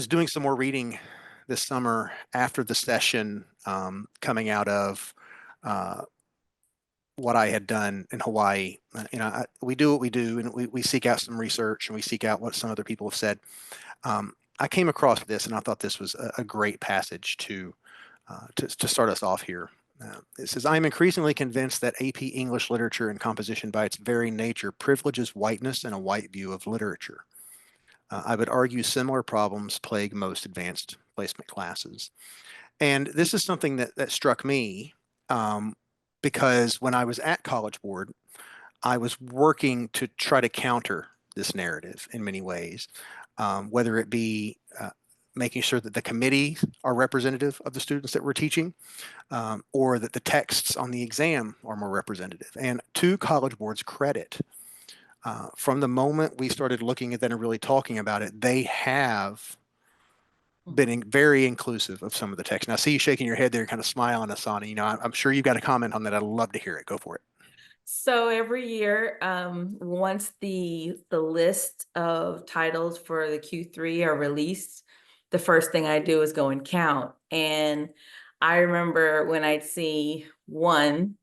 Was doing some more reading this summer after the session, coming out of uh, what I had done in Hawaii. We do what we do, and we seek out some research and we seek out what some other people have said. I came across this, and I thought this was a great passage to start us off here. It says, I am increasingly convinced that AP English literature and composition by its very nature privileges whiteness and a white view of literature. I would argue similar problems plague most advanced placement classes. And this is something that struck me, um, because when I was at College Board, I was working to try to counter this narrative in many ways, whether it be making sure that the committees are representative of the students that we're teaching, or that the texts on the exam are more representative. And to College Board's credit, from the moment we started looking at that and really talking about it, they have been very inclusive of some of the text. Now, I see you shaking your head there, kind of smiling, Asani. I'm sure you've got a comment on that. I'd love to hear it. Go for it. So every year, once the list of titles for the Q3 are released, the first thing I do is go and count. And I remember when I'd see one,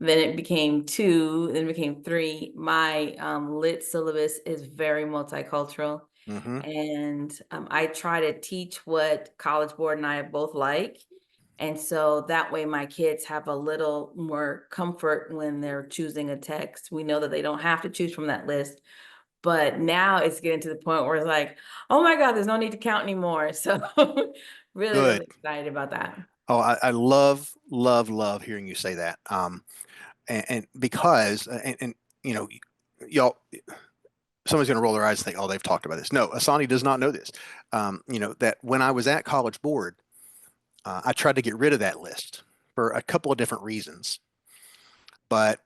then it became two, then it became three. My lit syllabus is very multicultural. Mm-hmm. And I try to teach what College Board and I both like. And so that way my kids have a little more comfort when they're choosing a text. We know that they don't have to choose from that list, but now it's getting to the point where it's like, oh my God, there's no need to count anymore. So really, Good. really excited about that. Oh, I love, love, love hearing you say that. And because, and you know, y'all, someone's going to roll their eyes and think, oh, they've talked about this. No, Asani does not know this. That when I was at College Board, I tried to get rid of that list for a couple of different reasons, but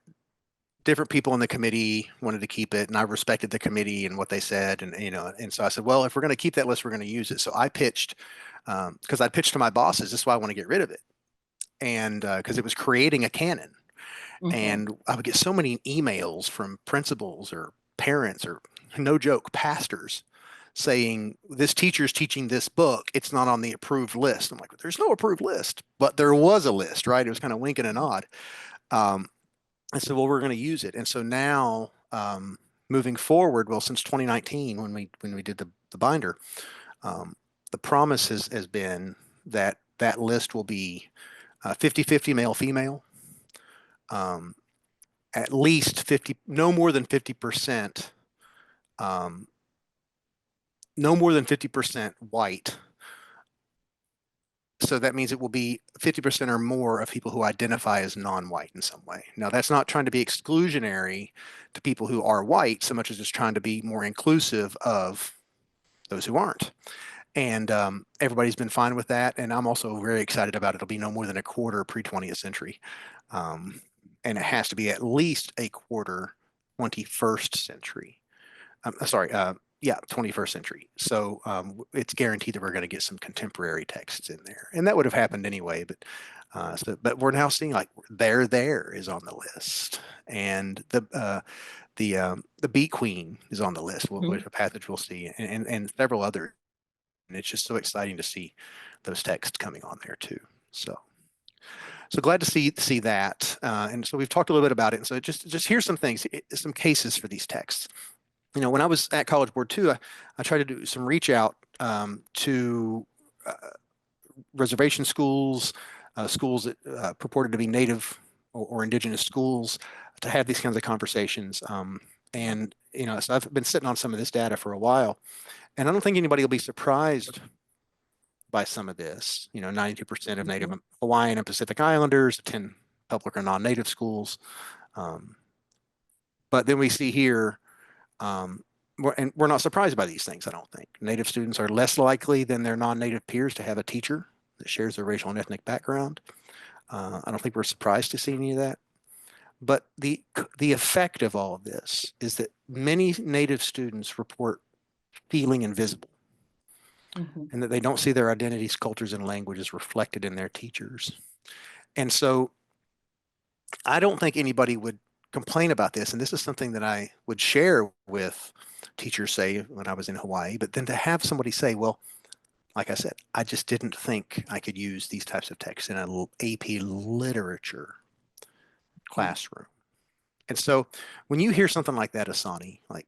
different people in the committee wanted to keep it, and I respected the committee and what they said, and so I said, well, if we're going to keep that list, we're going to use it. So I pitched, because I pitched to my bosses, this is why I want to get rid of it, and because it was creating a canon, Mhm. and I would get so many emails from principals or parents or, no joke, pastors saying this teacher's teaching this book, it's not on the approved list. I'm like, there's no approved list, but there was a list, right? It was kind of wink and a nod. Um, I said, well, we're going to use it. And so now, moving forward, well, since 2019, when we did the binder, um, the promise has been that that list will be 50-50 male female, um, at least 50, no more than 50%, um, no more than 50% white. So that means it will be 50% or more of people who identify as non-white in some way. Now, that's not trying to be exclusionary to people who are white so much as just trying to be more inclusive of those who aren't. And everybody's been fine with that. And I'm also very excited about it. It'll be no more than a quarter pre-20th century. Um, and it has to be at least a quarter 21st century. Sorry, yeah, 21st century. So it's guaranteed that we're going to get some contemporary texts in there, and that would have happened anyway. But we're now seeing like there is on the list, and the Beat Queen is on the list, which Mhm. is a passage we'll see, and several others. And it's just so exciting to see those texts coming on there too. So glad to see that. And so we've talked a little bit about it. And so just here's some things, some cases for these texts. When I was at College Board too, I tried to do some reach out, to uh, reservation schools, schools that purported to be Native or Indigenous schools, to have these kinds of conversations. So I've been sitting on some of this data for a while, and I don't think anybody will be surprised by some of this. 92% of Native Mhm. Hawaiian and Pacific Islanders attend public or non-Native schools. Um, but then we see here, Um, and we're not surprised by these things, I don't think. Native students are less likely than their non-Native peers to have a teacher that shares their racial and ethnic background. I don't think we're surprised to see any of that. But the effect of all of this is that many Native students report feeling invisible, Mhm. and that they don't see their identities, cultures, and languages reflected in their teachers. And so I don't think anybody would complain about this, and this is something that I would share with teachers, say, when I was in Hawaii, but then to have somebody say, well, like I said, I just didn't think I could use these types of texts in an AP literature Okay. classroom. And so when you hear something like that, Asani, like,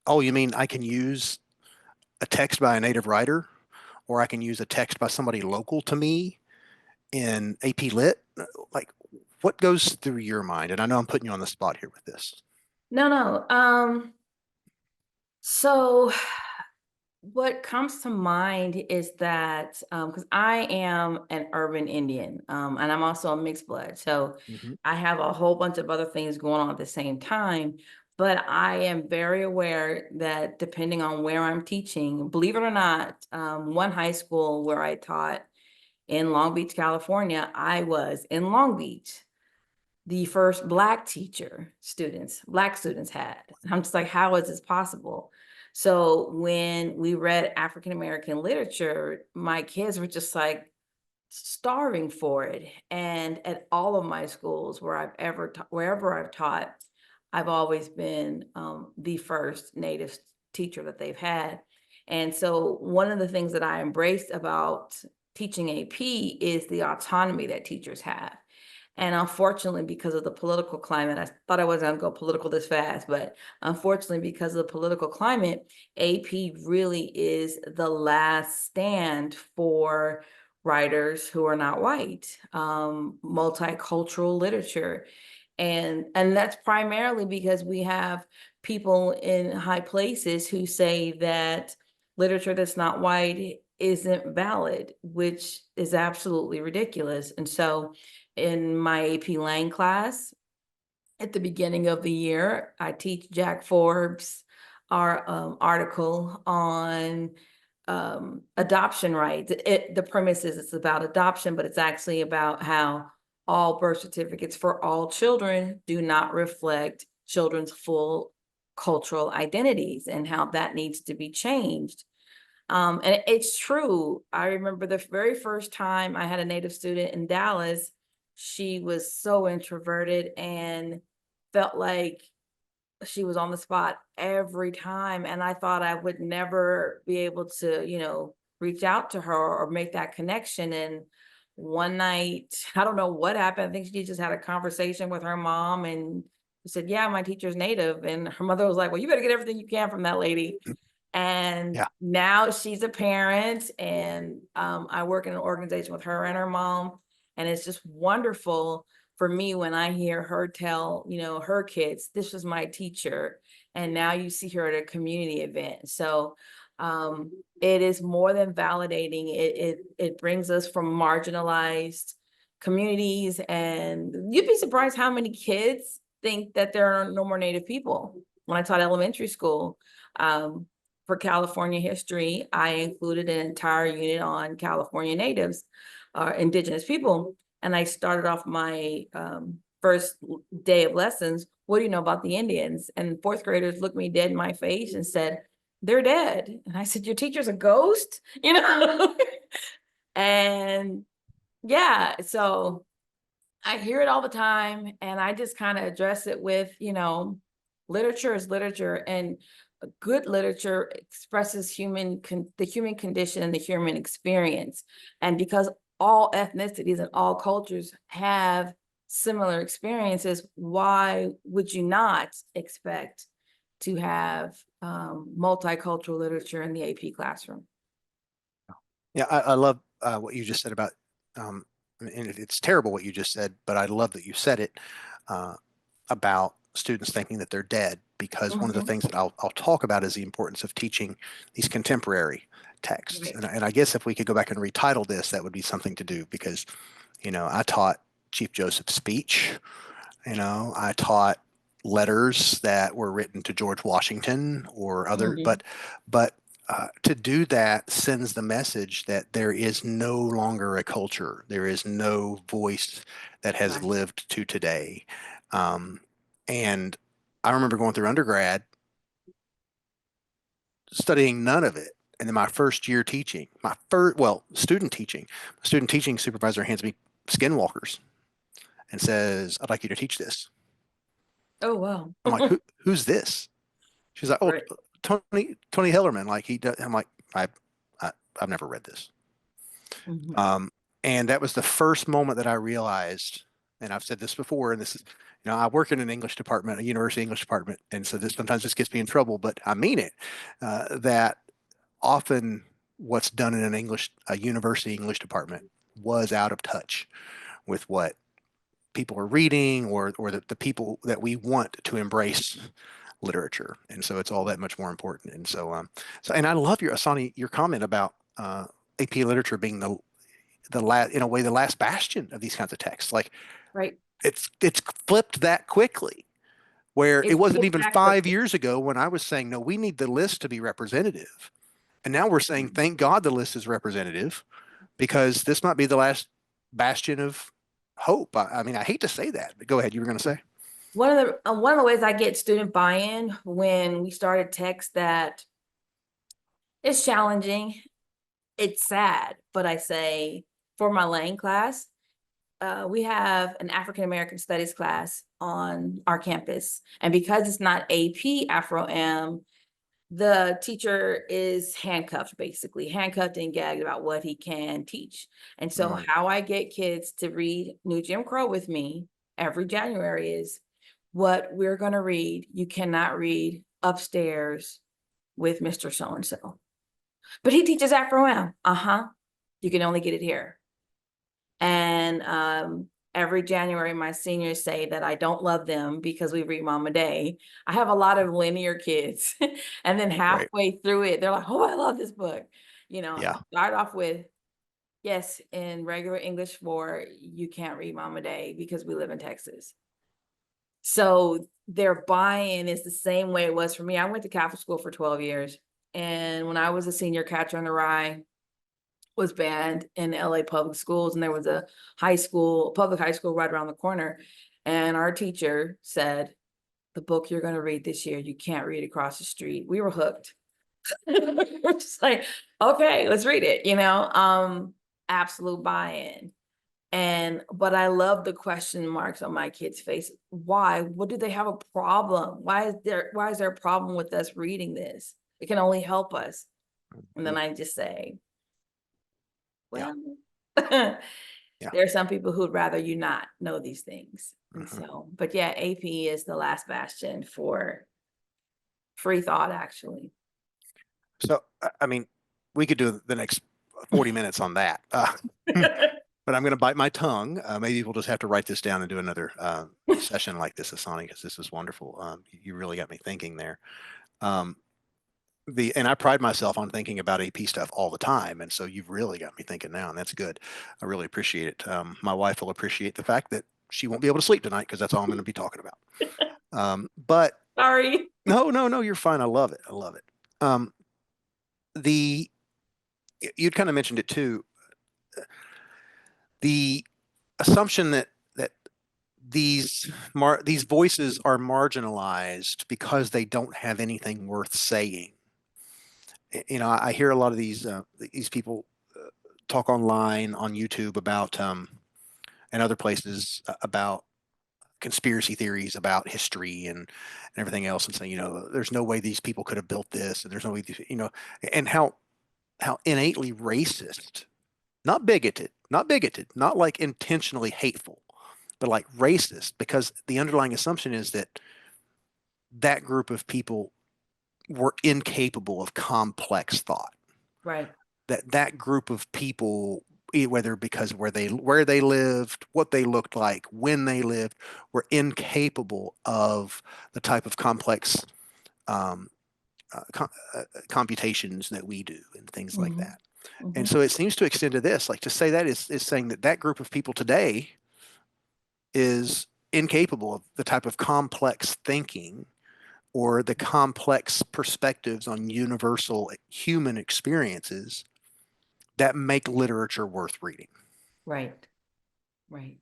oh, you mean I can use a text by a native writer, or I can use a text by somebody local to me in AP Lit? Like, what goes through your mind? And I know I'm putting you on the spot here with this. No, no. So what comes to mind is that because I am an urban Indian, and I'm also a mixed blood, so Mm-hmm. I have a whole bunch of other things going on at the same time. But I am very aware that depending on where I'm teaching, believe it or not, one high school where I taught in Long Beach, California, I was in Long Beach the first black students had. And I'm just like, how is this possible? So when we read African American literature, my kids were just like starving for it. And at all of my schools wherever I've taught, I've always been the first native teacher that they've had. And so one of the things that I embraced about teaching AP is the autonomy that teachers have. And unfortunately, because of the political climate, I thought I wasn't going to go political this fast, but unfortunately, because of the political climate, AP really is the last stand for writers who are not white, multicultural literature. And that's primarily because we have people in high places who say that literature that's not white isn't valid, which is absolutely ridiculous. And so in my AP Lang class at the beginning of the year, I teach Jack Forbes our article on adoption rights. The premise is it's about adoption, but it's actually about how all birth certificates for all children do not reflect children's full cultural identities and how that needs to be changed. And it's true. I remember the very first time I had a native student in Dallas, she was so introverted and felt like she was on the spot every time. And I thought I would never be able to, reach out to her or make that connection. And one night, I don't know what happened. I think she just had a conversation with her mom and said, yeah, my teacher's native. And her mother was like, well, you better get everything you can from that lady. And Yeah. now she's a parent, and I work in an organization with her and her mom. And it's just wonderful for me when I hear her tell, her kids, this was my teacher. And now you see her at a community event. So it is more than validating. It brings us from marginalized communities. And you'd be surprised how many kids think that there are no more Native people. When I taught elementary school, for California history, I included an entire unit on California natives, indigenous people. And I started off my first day of lessons. What do you know about the Indians? And fourth graders looked me dead in my face and said, they're dead. And I said, your teacher's a ghost, and yeah, so I hear it all the time, and I just kind of address it with, literature is literature, and good literature expresses the human condition and the human experience. And because all ethnicities and all cultures have similar experiences, why would you not expect to have multicultural literature in the AP classroom? Yeah, I love what you just said about, and it's terrible what you just said, but I love that you said it uh, about students thinking that they're dead, because one of the Mhm. things that I'll talk about is the importance of teaching these contemporary texts. Right. And I guess if we could go back and retitle this, that would be something to do, because, I taught Chief Joseph's speech. I taught letters that were written to George Washington or other, Mhm. but to do that sends the message that there is no longer a culture, there is no voice that has Right. lived to today. Um, and I remember going through undergrad, studying none of it. And then my first year teaching, student teaching supervisor hands me skinwalkers and says, I'd like you to teach this. Oh, wow. I'm like, who's this? She's like, oh, Right. Tony Hillerman. Like he does. I'm like, I, I I've never read this. Mhm. Um, and that was the first moment that I realized, and I've said this before, and this is, I work in an English department, a university English department, and so this sometimes this gets me in trouble, but I mean it. That often what's done in a university English department was out of touch with what people are reading or the people that we want to embrace literature. And so it's all that much more important. And and I love your Asani, your comment about AP literature being the last, in a way, the last bastion of these kinds of texts. Like Right. it's flipped that quickly, where it It's wasn't flipped even back 5 years quickly. ago when I was saying, no, we need the list to be representative. And now we're saying, thank God the list is representative because this might be the last bastion of hope. I mean, I hate to say that, but go ahead. You were going to say, One of the ways I get student buy-in when we started text that it's challenging, it's sad, but I say for my Lang class, we have an African American Studies class on our campus, and because it's not AP Afro M, the teacher is handcuffed, basically handcuffed and gagged about what he can teach. And so mm, how I get kids to read New Jim Crow with me every January is what we're going to read. You cannot read upstairs with Mr. So-and-so, but he teaches Afro M. Uh-huh. You can only get it here. And every January, my seniors say that I don't love them because we read Mama Day. I have a lot of linear kids. And then right. halfway through it, they're like, oh, I love this book. Yeah. Start off with, yes, in regular English 4, you can't read Mama Day because we live in Texas. So their buy-in is the same way it was for me. I went to Catholic school for 12 years. And when I was a senior, Catcher in the Rye was banned in LA public schools, and there was a public high school right around the corner. And our teacher said, the book you're going to read this year, you can't read across the street. We were hooked. We're just like, okay, let's read it, absolute buy-in. But I love the question marks on my kids' face. Why? What do they have a problem? Why is there a problem with us reading this? It can only help us. And then Mm, I just say, yeah. well, Yeah. there are some people who'd rather you not know these things. And Hmm. so, but yeah, AP is the last bastion for free thought, actually. So, I mean, we could do the next 40 minutes on that. But I'm going to bite my tongue. Maybe we'll just have to write this down and do another session like this, Asani, because this is wonderful. You really got me thinking there. Um, and I pride myself on thinking about AP stuff all the time, and so you've really got me thinking now, and that's good. I really appreciate it. My wife will appreciate the fact that she won't be able to sleep tonight because that's all I'm going to be talking about. But Sorry. no, no, no, you're fine. I love it. I love it. Um, the You'd kind of mentioned it too. The assumption that these voices are marginalized because they don't have anything worth saying. I hear a lot of these people talk online on YouTube about and other places about conspiracy theories about history and everything else, and saying, there's no way these people could have built this, and there's no way and how innately racist, not bigoted, not like intentionally hateful, but like racist, because the underlying assumption is that that group of people were incapable of complex thought. Right. That group of people, whether because where they lived, what they looked like, when they lived, were incapable of the type of complex um, computations that we do and things like Mm-hmm. that. And Mm-hmm. so it seems to extend to this. Like to say that is saying that group of people today is incapable of the type of complex thinking or the complex perspectives on universal human experiences that make literature worth reading. Right. Right.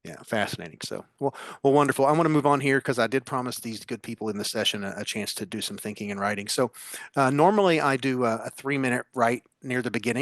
Yeah, fascinating. So, well, wonderful. I want to move on here because I did promise these good people in the session a chance to do some thinking and writing. So, normally I do a 3-minute write near the beginning.